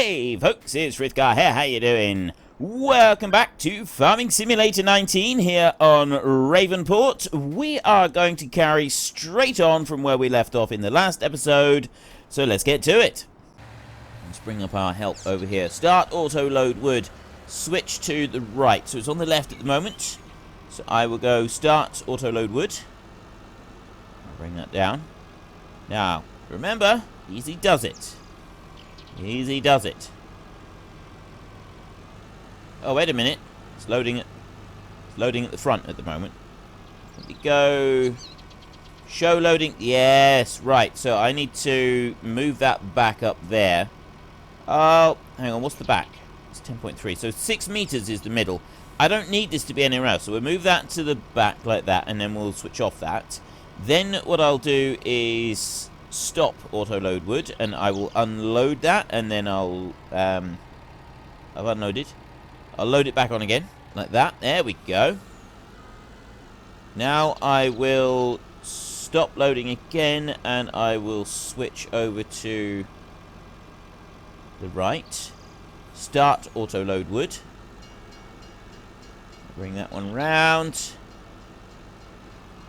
Hey folks, it's Frithgar here, how you doing? Welcome back to Farming Simulator 19 here on Ravenport. We are going to carry straight on from where we left off in the last episode, so let's get to it. Let's bring up our help over here. Start auto load wood, switch to the right, so it's on the left at the moment. So I will go start auto load wood. I'll bring that down. Now, remember, easy does it. Easy does it. Oh, wait a minute. It's loading at the front at the moment. Let me go. Show loading. Yes, right. So I need to move that back up there. Oh, hang on. What's the back? It's 10.3. So 6 meters is the middle. I don't need this to be anywhere else. So we'll move that to the back like that, and then we'll switch off that. Then what I'll do is stop auto load wood, and I will unload that, and then I've unloaded. I'll load it back on again like that. There we go. Now I will stop loading again, and I will switch over to the right. Start auto load wood. Bring that one round.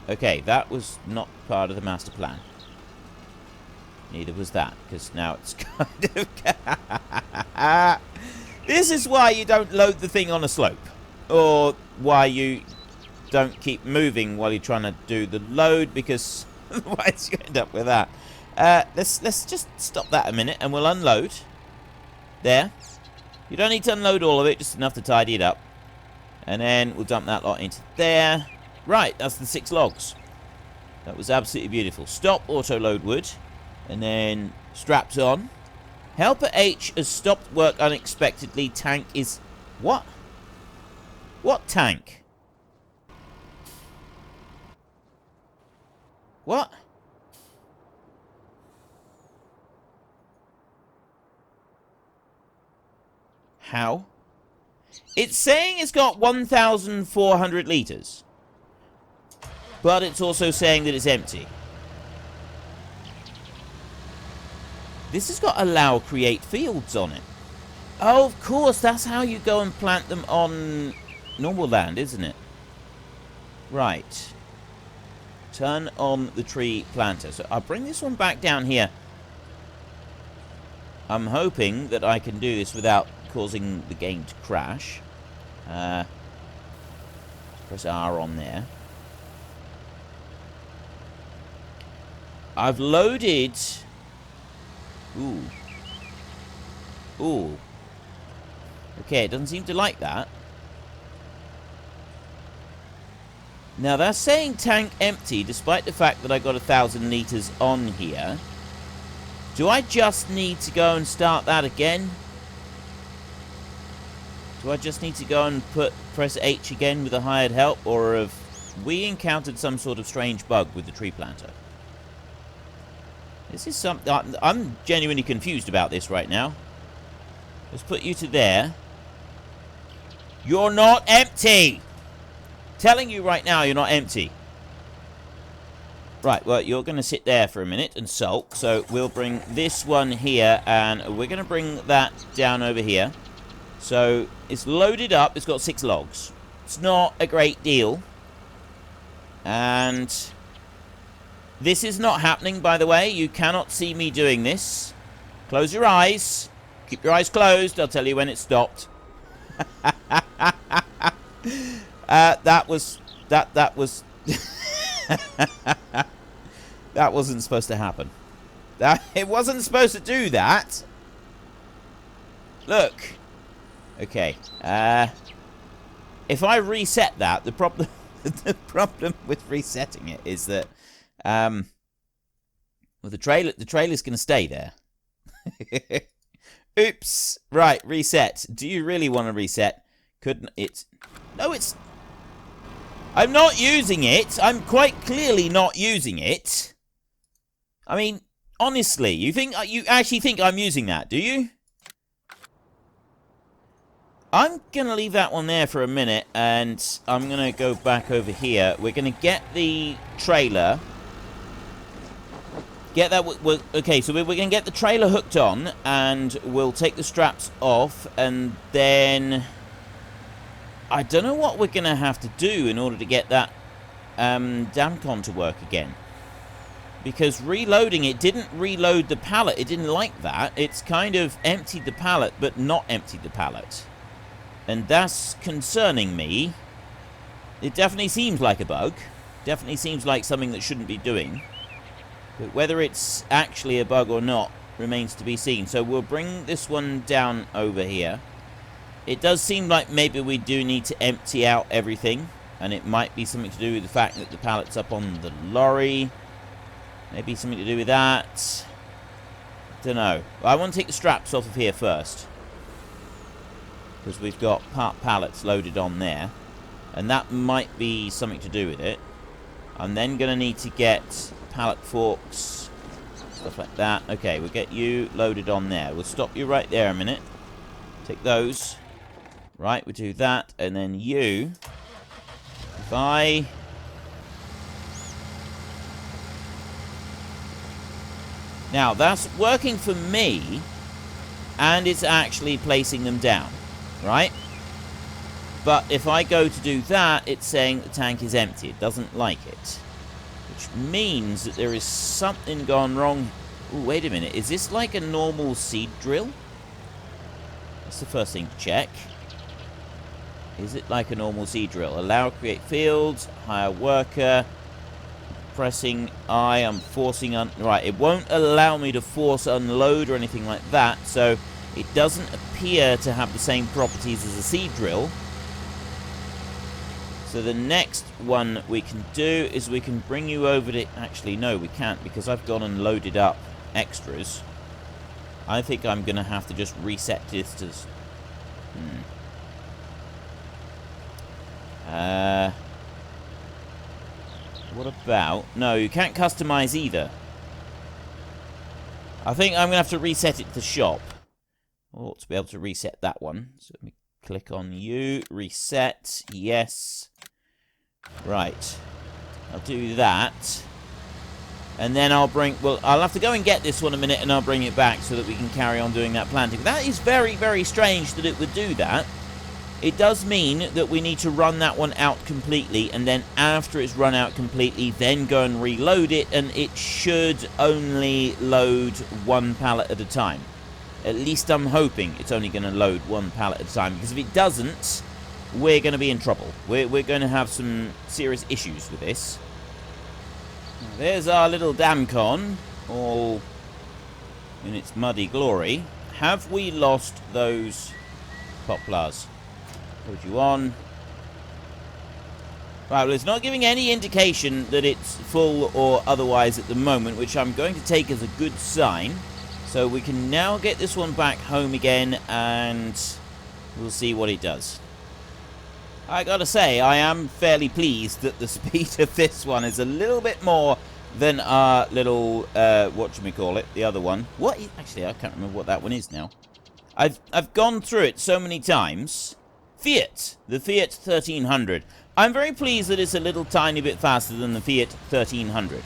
Okay, that was not part of the master plan. Neither was that, because now it's kind of... This is why you don't load the thing on a slope. Or why you don't keep moving while you're trying to do the load, because otherwise you end up with that. Let's just stop that a minute, and we'll unload. There. You don't need to unload all of it, just enough to tidy it up. And then we'll dump that lot into there. Right, that's the 6 logs. That was absolutely beautiful. Stop auto load wood. And then straps on. Helper H has stopped work unexpectedly. Tank is... What? What tank? What? How? It's saying it's got 1,400 litres. But it's also saying that it's empty. This has got allow create fields on it. Oh, of course, that's how you go and plant them on normal land, isn't it? Right. Turn on the tree planter. So I'll bring this one back down here. I'm hoping that I can do this without causing the game to crash. Press R on there. I've loaded... Ooh. Ooh. Okay, it doesn't seem to like that. Now, that's saying tank empty, despite the fact that I got 1,000 litres on here. Do I just need to go and start that again? Do I just need to go and press H again with a hired help? Or have we encountered some sort of strange bug with the tree planter? This is something... I'm genuinely confused about this right now. Let's put you to there. You're not empty! Telling you right now, you're not empty. Right, well, you're going to sit there for a minute and sulk. So we'll bring this one here, and we're going to bring that down over here. So it's loaded up. It's got 6 logs. It's not a great deal. And... this is not happening, by the way. You cannot see me doing this. Close your eyes. Keep your eyes closed. I'll tell you when it stopped. That was... That wasn't supposed to happen. It wasn't supposed to do that. Look. Okay. If I reset that, the problem... the problem with resetting it is that... well, the trailer's going to stay there. Oops. Right, reset. Do you really want to reset? Couldn't it? No, it's... I'm not using it. I'm quite clearly not using it. I mean, honestly, you actually think I'm using that, do you? I'm going to leave that one there for a minute, and I'm going to go back over here. We're going to get the trailer... Get that. Okay, so we're going to get the trailer hooked on, and we'll take the straps off, and then I don't know what we're going to have to do in order to get that Damcon to work again. Because reloading it didn't reload the pallet. It didn't like that. It's kind of emptied the pallet, but not emptied the pallet. And that's concerning me. It definitely seems like a bug. Definitely seems like something that shouldn't be doing. But whether it's actually a bug or not remains to be seen. So we'll bring this one down over here. It does seem like maybe we do need to empty out everything. And it might be something to do with the fact that the pallet's up on the lorry. Maybe something to do with that. Don't know. I want to take the straps off of here first. Because we've got pallets loaded on there. And that might be something to do with it. I'm then going to need to get pallet forks. Stuff like that. Okay, we'll get you loaded on there. We'll stop you right there a minute. Take those. Right, we'll do that. And then you... If I... Now, that's working for me, and it's actually placing them down, right? But if I go to do that, it's saying the tank is empty. It doesn't like it. Which means that there is something gone wrong. Ooh, wait a minute. Is this like a normal seed drill? That's the first thing to check. Is it like a normal seed drill? Allow, create fields, hire worker... Pressing I, I'm forcing right, it won't allow me to force unload or anything like that, so it doesn't appear to have the same properties as a seed drill. So the next one we can do is we can bring you over to... Actually, no, we can't, because I've gone and loaded up extras. I think I'm going to have to just reset this to... What about... No, you can't customize either. I think I'm going to have to reset it to shop. I ought to be able to reset that one. So let me click on you. Reset. Yes. Right. I'll do that. And then I'll bring... Well, I'll have to go and get this one a minute and I'll bring it back so that we can carry on doing that planting. That is very, very strange that it would do that. It does mean that we need to run that one out completely, and then after it's run out completely, then go and reload it, and it should only load one pallet at a time. At least I'm hoping it's only going to load one pallet at a time, because if it doesn't, we're going to be in trouble. We're going to have some serious issues with this. There's our little Damcon, all in its muddy glory. Have we lost those poplars? Put you on. Right, well, it's not giving any indication that it's full or otherwise at the moment, which I'm going to take as a good sign. So we can now get this one back home again, and we'll see what it does. I gotta say, I am fairly pleased that the speed of this one is a little bit more than our little, whatchamacallit, the other one. Actually, I can't remember what that one is now. I've gone through it so many times. Fiat, the Fiat 1300. I'm very pleased that it's a little tiny bit faster than the Fiat 1300.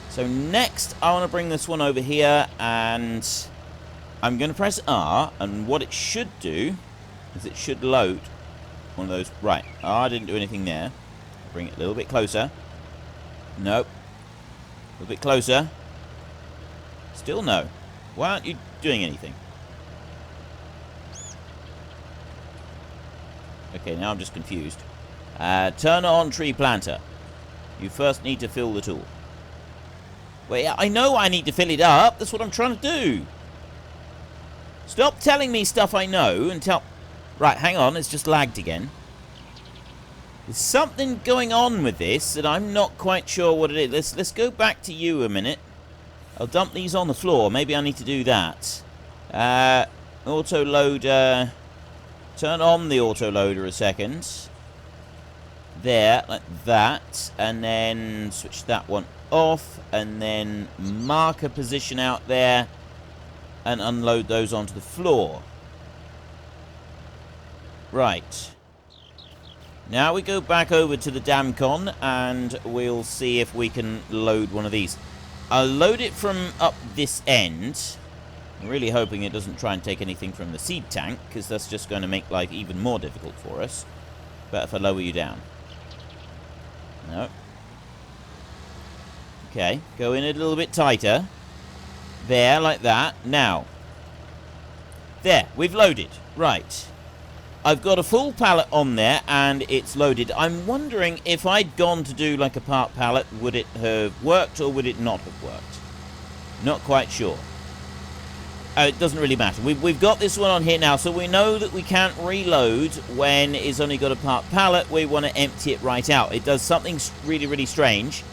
So next, I want to bring this one over here, and I'm going to press R, and what it should do is it should load one of those. Right, R didn't do anything there. Bring it a little bit closer. Nope. A little bit closer. Still no. Why aren't you doing anything? Okay, now I'm just confused. Turn on tree planter. You first need to fill the tool. Wait, I know I need to fill it up. That's what I'm trying to do. Stop telling me stuff I know and tell... Right, hang on. It's just lagged again. There's something going on with this that I'm not quite sure what it is. Let's go back to you a minute. I'll dump these on the floor. Maybe I need to do that. Auto loader... Turn on the autoloader a second. There, like that. And then switch that one off. And then mark a position out there. And unload those onto the floor. Right. Now we go back over to the Damcon. And we'll see if we can load one of these. I'll load it from up this end. I'm really hoping it doesn't try and take anything from the seed tank, because that's just going to make life even more difficult for us. Better if I lower you down. No. Okay, go in a little bit tighter. There, like that. Now. There, we've loaded. Right. I've got a full pallet on there, and it's loaded. I'm wondering if I'd gone to do like a part pallet, would it have worked or would it not have worked? Not quite sure. It doesn't really matter. We've got this one on here now, so we know that we can't reload when it's only got a part pallet. We want to empty it right out. It does something really, really strange.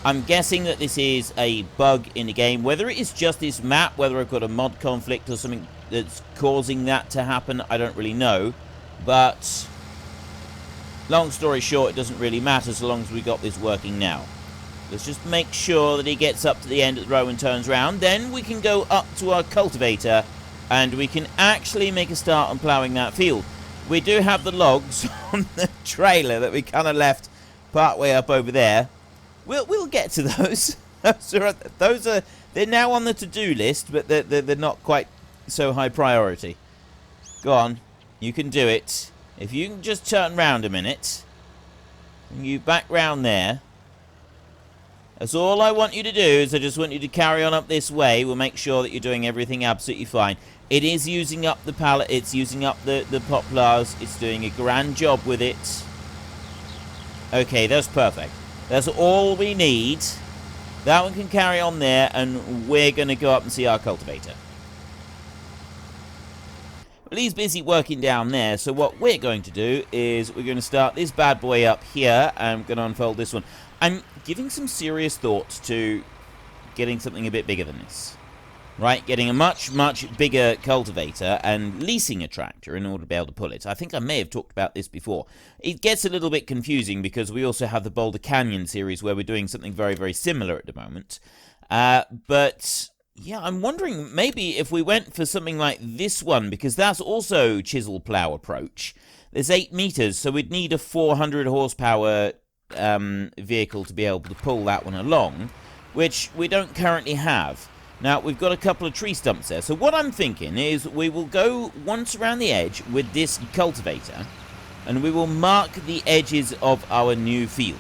I'm guessing that this is a bug in the game. Whether it is just this map, whether I've got a mod conflict or something that's causing that to happen, I don't really know. But, long story short, it doesn't really matter so long as we got this working now. Let's just make sure that he gets up to the end of the row and turns around. Then we can go up to our cultivator and we can actually make a start on ploughing that field. We do have the logs on the trailer that we kind of left partway up over there. We'll get to those. They're now on the to-do list, but they're not quite so high priority. Go on. You can do it. If you can just turn round a minute. And you back round there. That's all I want you to do, is I just want you to carry on up this way. We'll make sure that you're doing everything absolutely fine. It is using up the pallet. It's using up the poplars. It's doing a grand job with it. Okay, that's perfect. That's all we need. That one can carry on there, and we're going to go up and see our cultivator. Well, he's busy working down there, so what we're going to do is we're going to start this bad boy up here. I'm going to unfold this one. I'm giving some serious thought to getting something a bit bigger than this. Right, getting a much, much bigger cultivator and leasing a tractor in order to be able to pull it. I think I may have talked about this before. It gets a little bit confusing because we also have the Boulder Canyon series where we're doing something very, very similar at the moment. But, yeah, I'm wondering maybe if we went for something like this one, because that's also chisel plow approach. There's 8 meters, so we'd need a 400 horsepower vehicle to be able to pull that one along, which we don't currently have. Now, we've got a couple of tree stumps there. So what I'm thinking is we will go once around the edge with this cultivator, and we will mark the edges of our new field.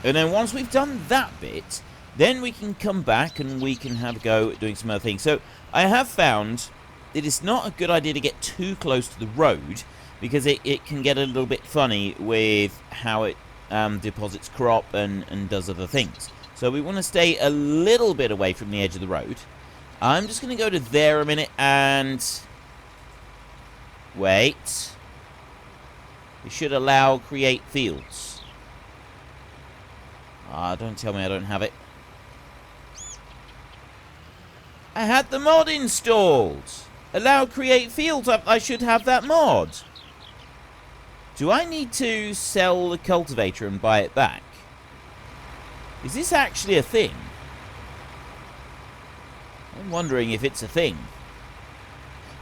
And then once we've done that bit, then we can come back and we can have a go at doing some other things. So I have found that it's not a good idea to get too close to the road, because it can get a little bit funny with how it deposits crop and does other things. So we want to stay a little bit away from the edge of the road. I'm just going to go to there a minute and wait. We should allow create fields. Don't tell me I don't have it. I had the mod installed. Allow create fields. I should have that mod. Do I need to sell the cultivator and buy it back? Is this actually a thing? I'm wondering if it's a thing.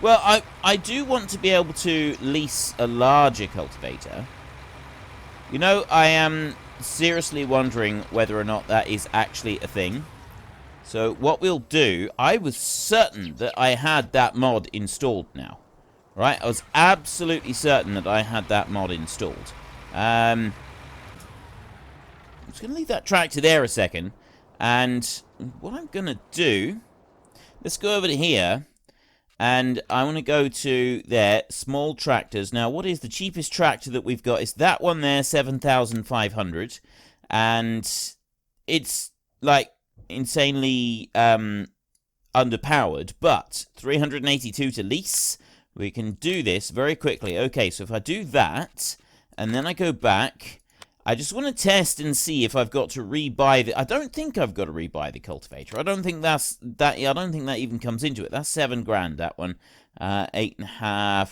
Well, I do want to be able to lease a larger cultivator. You know, I am seriously wondering whether or not that is actually a thing. So what we'll do, I was certain that I had that mod installed now. Right? I was absolutely certain that I had that mod installed. I'm just going to leave that tractor there a second. And what I'm going to do, let's go over to here. And I want to go to there, small tractors. Now, what is the cheapest tractor that we've got? It's that one there, 7,500. And it's, like, insanely underpowered. But 382 to lease. We can do this very quickly. Okay, so if I do that, and then I go back, I just want to test and see if I've got to rebuy the... I don't think I've got to rebuy the cultivator. I don't think that's... I don't think that even comes into it. That's 7 grand, that one. 8.5.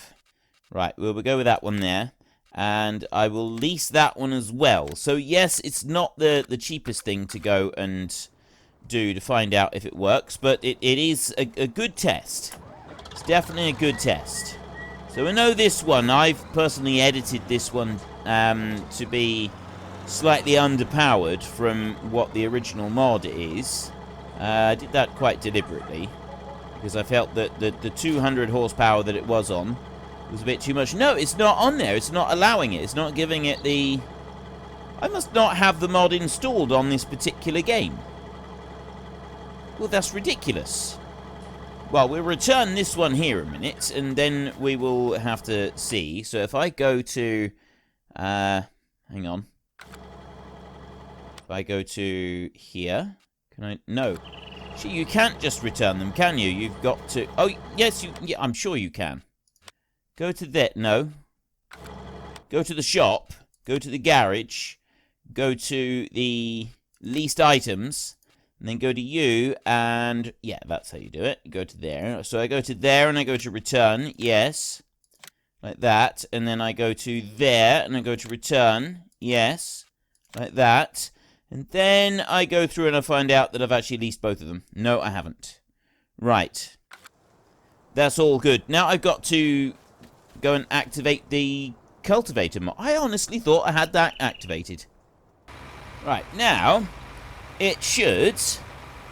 Right, we'll go with that one there. And I will lease that one as well. So, yes, it's not the cheapest thing to go and do to find out if it works, but it is a good test. It's definitely a good test. So we know this one. I've personally edited this one to be slightly underpowered from what the original mod is. I did that quite deliberately, because I felt that the 200 horsepower that it was on was a bit too much. No, it's not on there. It's not allowing it. It's not giving it the... I must not have the mod installed on this particular game. Well, that's ridiculous. Well, we'll return this one here a minute, and then we will have to see. So if I go to... hang on. If I go to here... Can I... No. Actually, you can't just return them, can you? You've got to... Oh, yes, you... Yeah, I'm sure you can. Go to that. No. Go to the shop. Go to the garage. Go to the leased items. And then go to you. And yeah, that's how you do it. Go to there. So I go to there and I go to return. Yes. Like that. And then I go to there and I go to return. Yes. Like that. And then I go through and I find out that I've actually leased both of them. No, I haven't. Right. That's all good. Now I've got to go and activate the cultivator mod. I honestly thought I had that activated. Right, now it should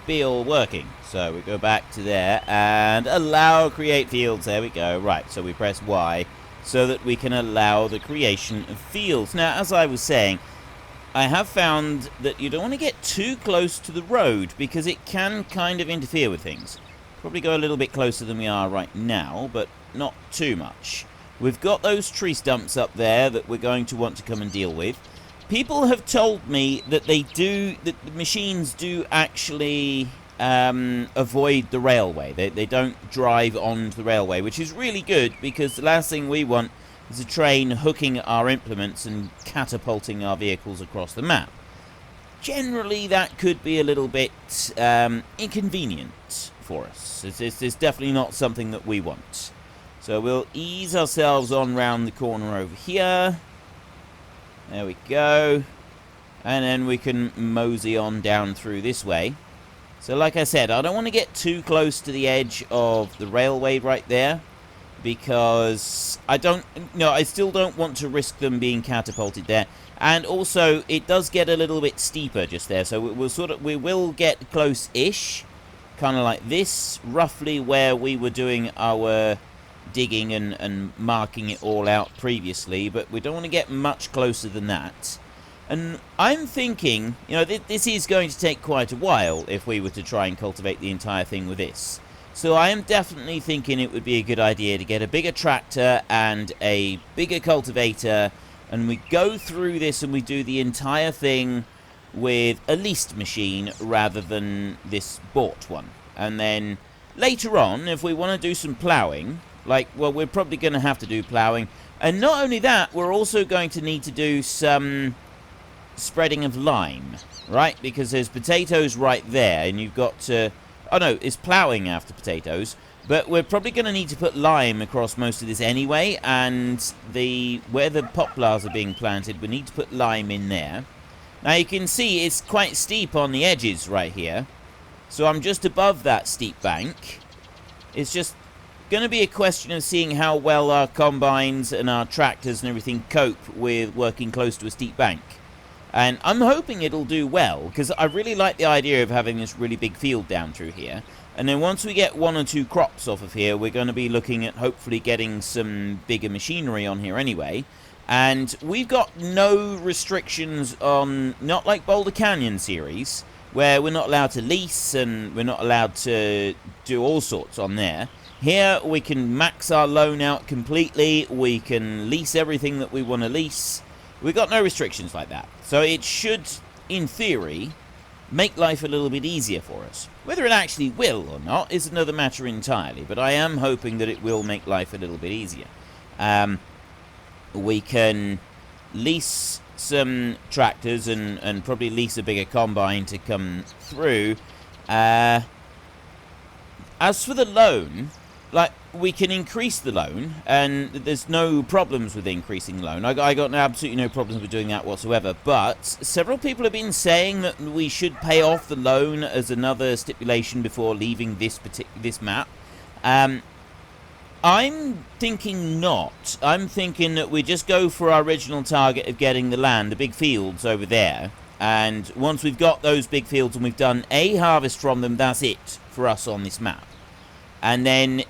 be all working. So we go back to there and allow create fields. There we go. Right, so we press Y so that we can allow the creation of fields. Now, as I was saying, I have found that you don't want to get too close to the road because it can kind of interfere with things. Probably go a little bit closer than we are right now, but not too much. We've got those tree stumps up there that we're going to want to come and deal with. People have told me that that the machines do actually avoid the railway. They don't drive onto the railway, which is really good because the last thing we want is a train hooking our implements and catapulting our vehicles across the map. Generally, that could be a little bit inconvenient for us. It's definitely not something that we want. So we'll ease ourselves on round the corner over here. There we go. And then we can mosey on down through this way. So like I said, I don't want to get too close to the edge of the railway right there. Because I still don't want to risk them being catapulted there. And also, it does get a little bit steeper just there. So we will get close-ish. Kind of like this. Roughly where we were doing our digging and marking it all out previously. But we don't want to get much closer than that. And I'm thinking, this is going to take quite a while if we were to try and cultivate the entire thing with this. So I am definitely thinking it would be a good idea to get a bigger tractor and a bigger cultivator, and we go through this and we do the entire thing with a leased machine rather than this bought one. And then later on, if we want to do some ploughing, we're probably going to have to do ploughing. And not only that, we're also going to need to do some spreading of lime, right? Because there's potatoes right there, and you've got to... Oh no, it's ploughing after potatoes. But we're probably going to need to put lime across most of this anyway. And where the poplars are being planted, we need to put lime in there. Now you can see it's quite steep on the edges right here. So I'm just above that steep bank. It's just going to be a question of seeing how well our combines and our tractors and everything cope with working close to a steep bank. And I'm hoping it'll do well, because I really like the idea of having this really big field down through here. And then once we get 1 or 2 crops off of here, we're going to be looking at hopefully getting some bigger machinery on here anyway. And we've got no restrictions on, not like Boulder Canyon series, where we're not allowed to lease and we're not allowed to do all sorts on there. Here we can max our loan out completely, we can lease everything that we want to lease. We've got no restrictions like that. So it should, in theory, make life a little bit easier for us. Whether it actually will or not is another matter entirely, but I am hoping that it will make life a little bit easier. We can lease some tractors and probably lease a bigger combine to come through. As for the loan, we can increase the loan, and there's no problems with increasing loan. I got absolutely no problems with doing that whatsoever, but several people have been saying that we should pay off the loan as another stipulation before leaving this map. I'm thinking not. I'm thinking that we just go for our original target of getting the land, the big fields over there, And once we've got those big fields and we've done a harvest from them, that's it for us on this map. And then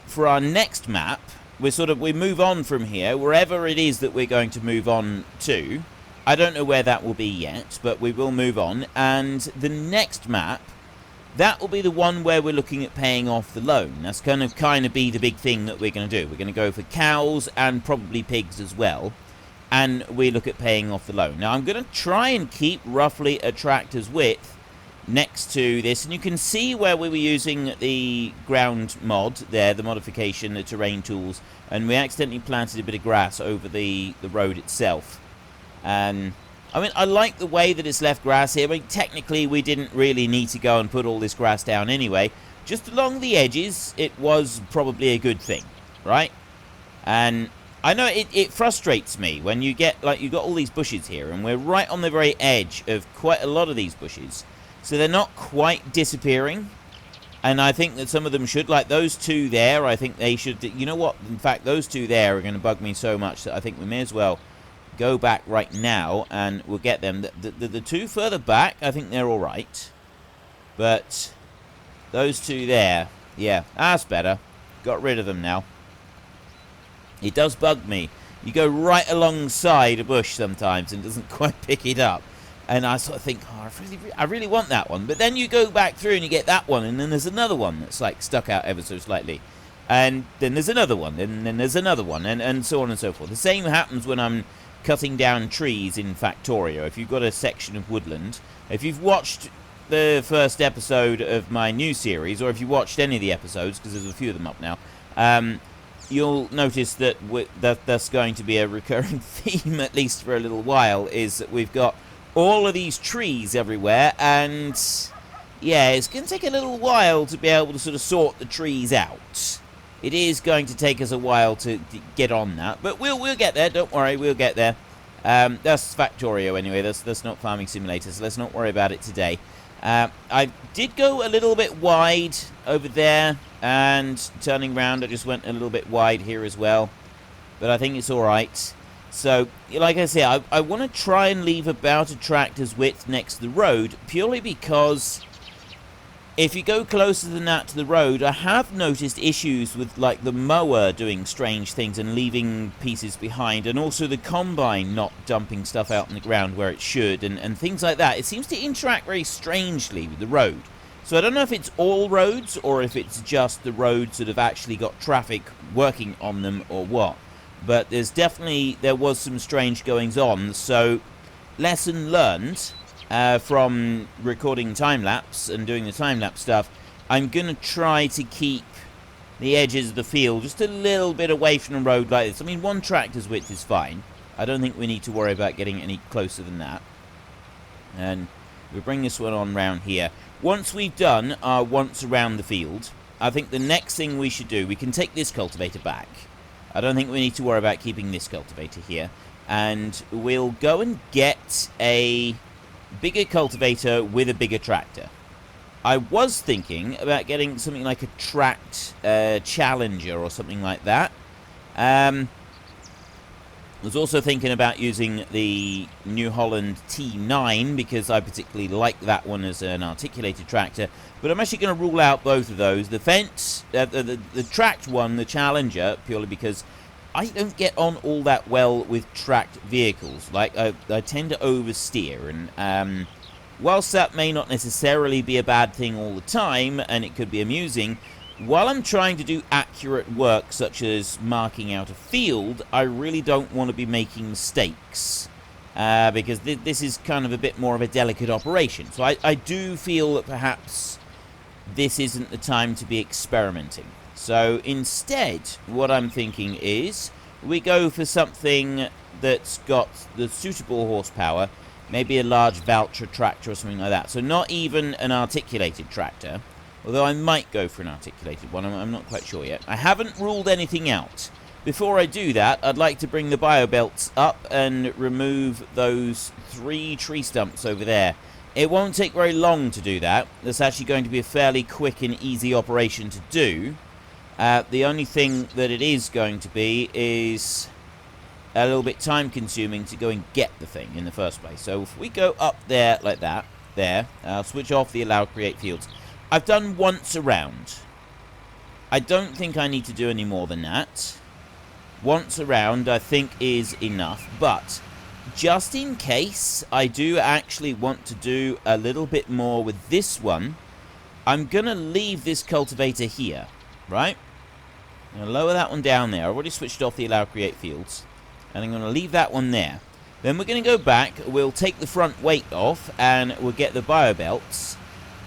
for our next map, we move on from here, wherever it is that we're going to move on to. I don't know where that will be yet, but we will move on. And the next map, that will be the one where we're looking at paying off the loan. That's going to kind of be the big thing that we're going to do. We're going to go for cows and probably pigs as well. And we look at paying off the loan. Now, I'm going to try and keep roughly a tractor's width next to this. And you can see where we were using the ground mod there, the modification, the terrain tools. And we accidentally planted a bit of grass over the road itself. I mean, I like the way that it's left grass here. I mean, technically, we didn't really need to go and put all this grass down anyway. Just along the edges, it was probably a good thing, right? And I know it frustrates me when you get, like, you've got all these bushes here, and we're right on the very edge of quite a lot of these bushes. So they're not quite disappearing. And I think that some of them should, like those two there, I think they should, you know what? In fact, those two there are going to bug me so much that I think we may as well go back right now and we'll get them. The two further back, I think they're all right. But those two there, yeah, that's better. Got rid of them now. It does bug me. You go right alongside a bush sometimes and it doesn't quite pick it up. And I sort of think, oh, I really want that one. But then you go back through and you get that one, and then there's another one that's like stuck out ever so slightly. And then there's another one, and then there's another one, and so on and so forth. The same happens when I'm cutting down trees in Factorio. If you've got a section of woodland, if you've watched the first episode of my new series, or if you watched any of the episodes, because there's a few of them up now, you'll notice that that's going to be a recurring theme, at least for a little while, is that we've got all of these trees everywhere, and yeah, it's going to take a little while to be able to sort of sort the trees out. It is going to take us a while to get on that, but we'll get there. Don't worry, we'll get there. That's Factorio anyway. That's not Farming Simulator, so let's not worry about it today. I did go a little bit wide over there, and turning around, I just went a little bit wide here as well, but I think it's all right. So, like I say, I want to try and leave about a tractor's width next to the road, purely because if you go closer than that to the road, I have noticed issues with, like, the mower doing strange things and leaving pieces behind, and also the combine not dumping stuff out on the ground where it should, and things like that. It seems to interact very strangely with the road. So I don't know if it's all roads, or if it's just the roads that have actually got traffic working on them, or what. But there was some strange goings on, so lesson learned from recording time-lapse and doing the time-lapse stuff. I'm going to try to keep the edges of the field just a little bit away from the road like this. I mean, one tractor's width is fine. I don't think we need to worry about getting any closer than that. And we'll bring this one on round here. Once we've done our once around the field, I think the next thing we should do, we can take this cultivator back. I don't think we need to worry about keeping this cultivator here. And we'll go and get a bigger cultivator with a bigger tractor. I was thinking about getting something like a tracked Challenger or something like that. I was also thinking about using the New Holland T9 because I particularly like that one as an articulated tractor. But I'm actually going to rule out both of those. The the tracked one, the Challenger, purely because I don't get on all that well with tracked vehicles. Like, I tend to oversteer. And whilst that may not necessarily be a bad thing all the time, and it could be amusing, while I'm trying to do accurate work, such as marking out a field, I really don't want to be making mistakes. Because this is kind of a bit more of a delicate operation. So I do feel that perhaps this isn't the time to be experimenting. So instead, what I'm thinking is we go for something that's got the suitable horsepower, maybe a large Valtra tractor or something like that. So not even an articulated tractor, although I might go for an articulated one. I'm not quite sure yet. I haven't ruled anything out. Before I do that, I'd like to bring the biobelts up and remove those 3 tree stumps over there. It won't take very long to do that. That's actually going to be a fairly quick and easy operation to do. The only thing that it is going to be is a little bit time consuming to go and get the thing in the first place. So if we go up there like that, there, I'll switch off the allow create fields. I've done once around. I don't think I need to do any more than that. Once around, I think, is enough. But just in case I do actually want to do a little bit more with this one, I'm going to leave this cultivator here, right? I'm going to lower that one down there. I've already switched off the allow create fields. And I'm going to leave that one there. Then we're going to go back. We'll take the front weight off and we'll get the bio belts.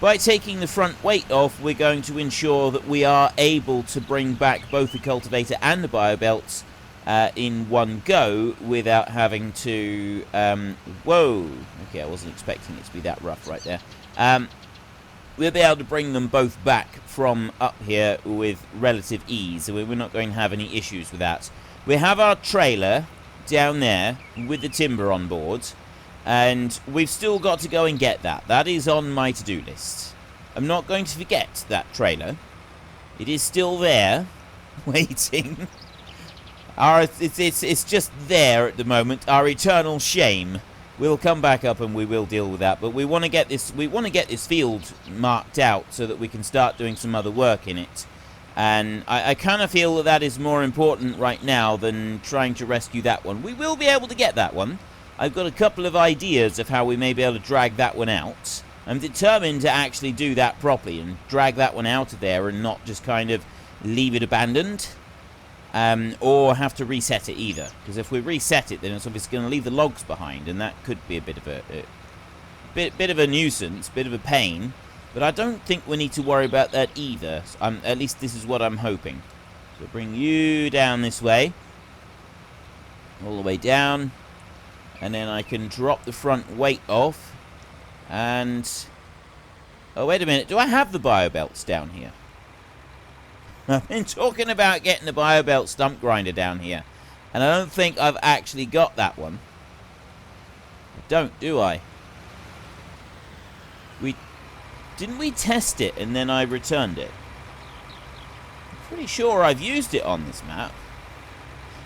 By taking the front weight off, we're going to ensure that we are able to bring back both the cultivator and the bio belts in one go without having to... whoa! Okay, I wasn't expecting it to be that rough right there. We'll be able to bring them both back from up here with relative ease. So we're not going to have any issues with that. We have our trailer down there with the timber on board. And we've still got to go and get that. That is on my to-do list. I'm not going to forget that trailer. It is still there, waiting. It's just there at the moment. Our eternal shame. We'll come back up and we will deal with that. But we want to get this. We want to get this field marked out so that we can start doing some other work in it. And I kind of feel that that is more important right now than trying to rescue that one. We will be able to get that one. I've got a couple of ideas of how we may be able to drag that one out. I'm determined to actually do that properly and drag that one out of there and not just kind of leave it abandoned. Or have to reset it either. Because if we reset it, then it's obviously going to leave the logs behind. And that could be a bit of a bit of a nuisance, bit of a pain. But I don't think we need to worry about that either. At least this is what I'm hoping. So bring you down this way. All the way down. And then I can drop the front weight off. And... oh, wait a minute. Do I have the bio belts down here? I've been talking about getting the bio belt stump grinder down here. And I don't think I've actually got that one. I don't, do I? Didn't we test it and then I returned it? I'm pretty sure I've used it on this map.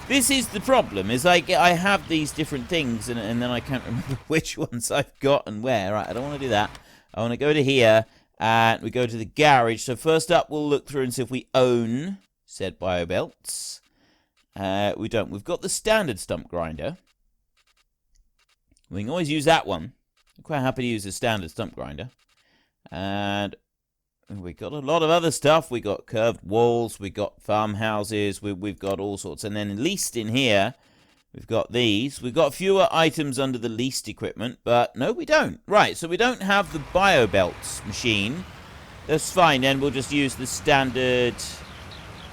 This is the problem, is I have these different things and then I can't remember which ones I've got and where. Right, I don't want to do that. I want to go to here and we go to the garage. So first up, we'll look through and see if we own said bio belts. We don't. We've got the standard stump grinder. We can always use that one. I'm quite happy to use the standard stump grinder. And we got a lot of other stuff. We got curved walls. We got farmhouses. We've got all sorts. And then leased in here, we've got these. We've got fewer items under the leased equipment, but no, we don't. Right, so we don't have the bio belts machine. That's fine. Then we'll just use the standard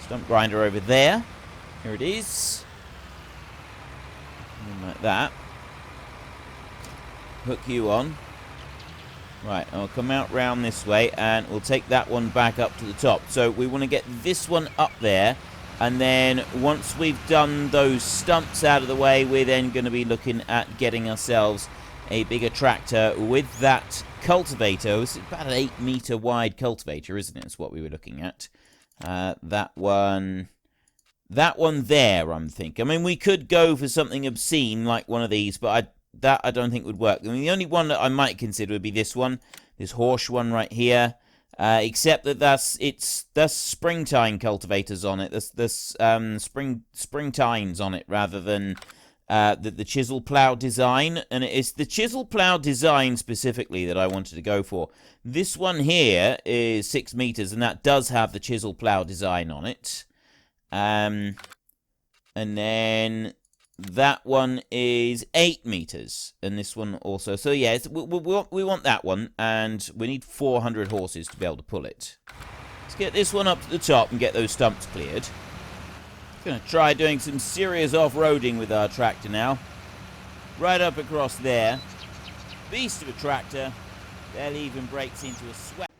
stump grinder over there. Here it is. And like that. Hook you on. Right, I'll come out round this way, and we'll take that one back up to the top. So we want to get this one up there, and then once we've done those stumps out of the way, we're then going to be looking at getting ourselves a bigger tractor with that cultivator. It's about an 8-meter wide cultivator, isn't it? That's what we were looking at. That one there, I'm thinking. I mean, we could go for something obscene like one of these, but I don't think would work. I mean, the only one that I might consider would be this one, this horse one right here. Except that that's springtime cultivators on it. There's springtines on it rather than the chisel plow design. And it's the chisel plow design specifically that I wanted to go for. This one here is 6 meters, and that does have the chisel plow design on it. And then that one is 8 meters, and this one also. So yeah, we want that one, and we need 400 horses to be able to pull it. Let's get this one up to the top and get those stumps cleared. Gonna try doing some serious off-roading with our tractor now. Right up across there. Beast of a tractor. Barely even breaks into a sweat.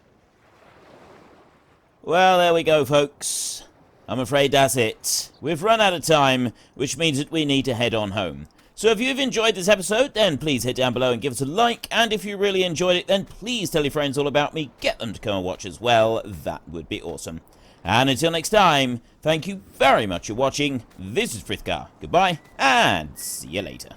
Well, there we go, folks. I'm afraid that's it. We've run out of time, which means that we need to head on home. So if you've enjoyed this episode, then please hit down below and give us a like. And if you really enjoyed it, then please tell your friends all about me. Get them to come and watch as well. That would be awesome. And until next time, thank you very much for watching. This is Frithgar. Goodbye, and see you later.